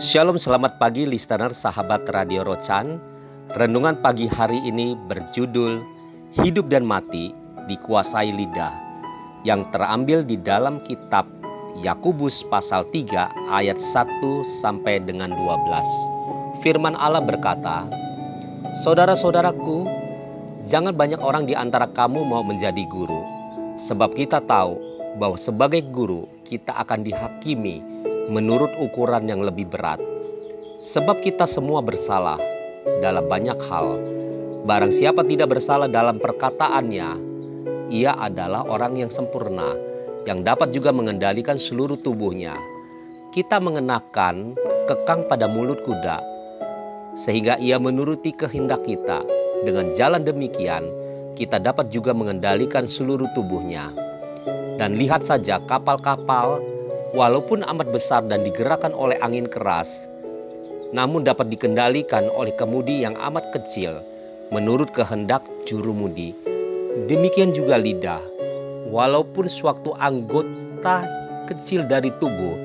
Shalom, selamat pagi listener sahabat Radio Rocan. Renungan pagi hari ini berjudul Hidup dan Mati Dikuasai Lidah, yang terambil di dalam kitab Yakobus pasal 3 ayat 1 sampai dengan 12. Firman Allah berkata, "Saudara-saudaraku, jangan banyak orang di antara kamu mau menjadi guru, sebab kita tahu bahwa sebagai guru kita akan dihakimi menurut ukuran yang lebih berat. Sebab kita semua bersalah dalam banyak hal. Barang siapa tidak bersalah dalam perkataannya, ia adalah orang yang sempurna, yang dapat juga mengendalikan seluruh tubuhnya. Kita mengenakan kekang pada mulut kuda, sehingga ia menuruti kehendak kita. Dengan jalan demikian, kita dapat juga mengendalikan seluruh tubuhnya. Dan lihat saja kapal-kapal, walaupun amat besar dan digerakkan oleh angin keras, namun dapat dikendalikan oleh kemudi yang amat kecil menurut kehendak jurumudi. Demikian juga lidah, walaupun suatu anggota kecil dari tubuh,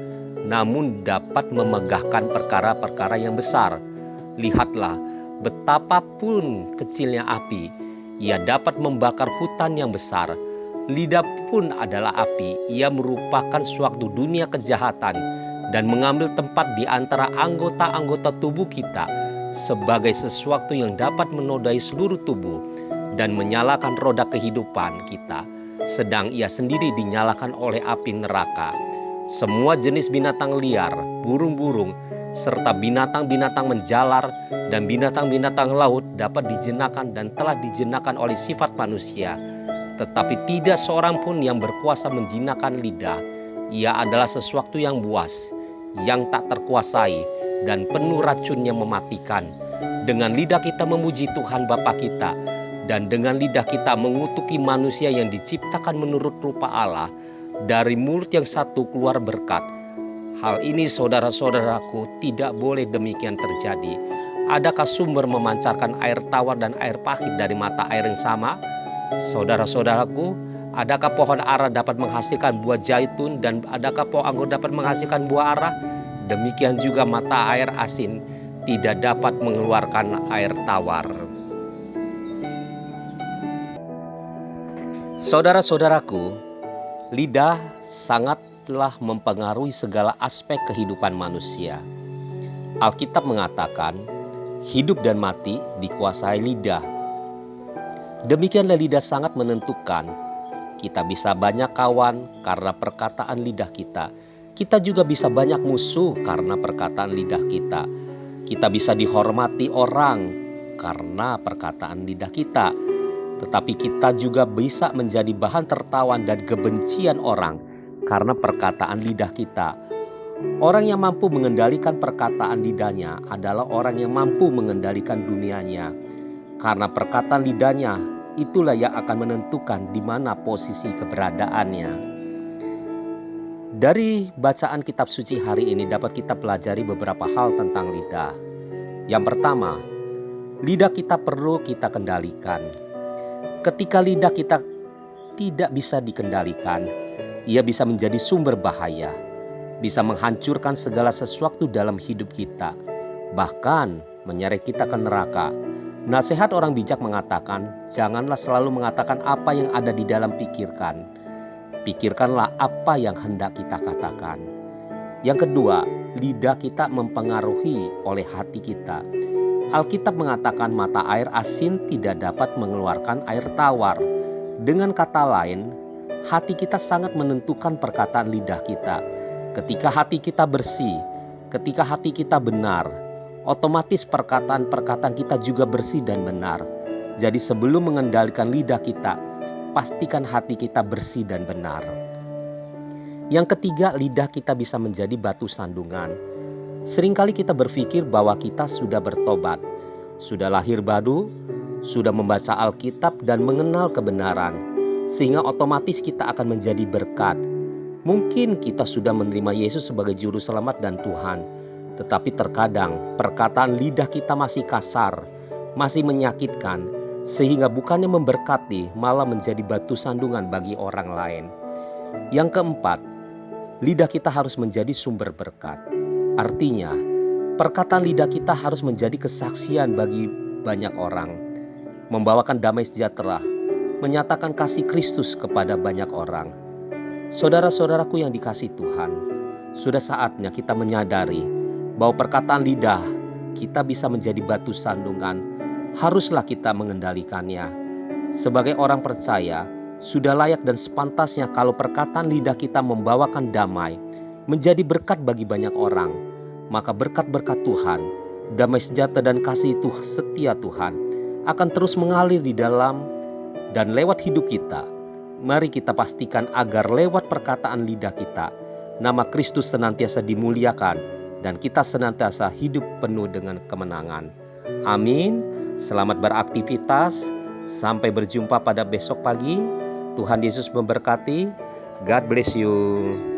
namun dapat memegahkan perkara-perkara yang besar. Lihatlah, betapapun kecilnya api, ia dapat membakar hutan yang besar. Lidah pun adalah api, ia merupakan suatu dunia kejahatan dan mengambil tempat di antara anggota-anggota tubuh kita sebagai sesuatu yang dapat menodai seluruh tubuh dan menyalakan roda kehidupan kita, sedang ia sendiri dinyalakan oleh api neraka. Semua jenis binatang liar, burung-burung, serta binatang-binatang menjalar dan binatang-binatang laut dapat dijinakan dan telah dijinakan oleh sifat manusia. Tetapi tidak seorang pun yang berkuasa menjinakkan lidah. Ia adalah sesuatu yang buas, yang tak terkuasai, dan penuh racun yang mematikan. Dengan lidah kita memuji Tuhan Bapa kita, dan dengan lidah kita mengutuki manusia yang diciptakan menurut rupa Allah. Dari mulut yang satu keluar berkat. Hal ini saudara-saudaraku tidak boleh demikian terjadi. Adakah sumber memancarkan air tawar dan air pahit dari mata air yang sama? Saudara-saudaraku, adakah pohon ara dapat menghasilkan buah zaitun dan adakah pohon anggur dapat menghasilkan buah ara? Demikian juga mata air asin tidak dapat mengeluarkan air tawar. Saudara-saudaraku, lidah sangatlah mempengaruhi segala aspek kehidupan manusia. Alkitab mengatakan, hidup dan mati dikuasai lidah. Demikianlah lidah sangat menentukan. Kita bisa banyak kawan karena perkataan lidah kita. Kita juga bisa banyak musuh karena perkataan lidah kita. Kita bisa dihormati orang karena perkataan lidah kita. Tetapi kita juga bisa menjadi bahan tertawan dan kebencian orang karena perkataan lidah kita. Orang yang mampu mengendalikan perkataan lidahnya adalah orang yang mampu mengendalikan dunianya. Karena perkataan lidahnya, itulah yang akan menentukan di mana posisi keberadaannya. Dari bacaan kitab suci hari ini dapat kita pelajari beberapa hal tentang lidah. Yang pertama, lidah kita perlu kita kendalikan. Ketika lidah kita tidak bisa dikendalikan, ia bisa menjadi sumber bahaya, bisa menghancurkan segala sesuatu dalam hidup kita, bahkan menyeret kita ke neraka. Nasihat orang bijak mengatakan, janganlah selalu mengatakan apa yang ada di dalam pikirkan. Pikirkanlah apa yang hendak kita katakan. Yang kedua, lidah kita mempengaruhi oleh hati kita. Alkitab mengatakan mata air asin tidak dapat mengeluarkan air tawar. Dengan kata lain, hati kita sangat menentukan perkataan lidah kita. Ketika hati kita bersih, ketika hati kita benar, otomatis perkataan-perkataan kita juga bersih dan benar. Jadi sebelum mengendalikan lidah kita, pastikan hati kita bersih dan benar. Yang ketiga, lidah kita bisa menjadi batu sandungan. Seringkali kita berpikir bahwa kita sudah bertobat, sudah lahir baru, sudah membaca Alkitab dan mengenal kebenaran, sehingga otomatis kita akan menjadi berkat. Mungkin kita sudah menerima Yesus sebagai juru selamat dan Tuhan. Tetapi terkadang perkataan lidah kita masih kasar, masih menyakitkan, sehingga bukannya memberkati malah menjadi batu sandungan bagi orang lain. Yang keempat, lidah kita harus menjadi sumber berkat. Artinya, Perkataan lidah kita harus menjadi kesaksian bagi banyak orang, membawakan damai sejahtera, menyatakan kasih Kristus kepada banyak orang. Saudara-saudaraku yang dikasihi Tuhan, sudah saatnya kita menyadari bahwa perkataan lidah kita bisa menjadi batu sandungan. Haruslah kita mengendalikannya. Sebagai orang percaya, sudah layak dan sepantasnya kalau perkataan lidah kita membawakan damai, menjadi berkat bagi banyak orang. Maka berkat-berkat Tuhan, damai sejahtera dan kasih setia Tuhan akan terus mengalir di dalam dan lewat hidup kita. Mari kita pastikan agar lewat perkataan lidah kita, nama Kristus senantiasa dimuliakan dan kita senantiasa hidup penuh dengan kemenangan. Amin. Selamat beraktivitas. Sampai berjumpa pada besok pagi. Tuhan Yesus memberkati. God bless you.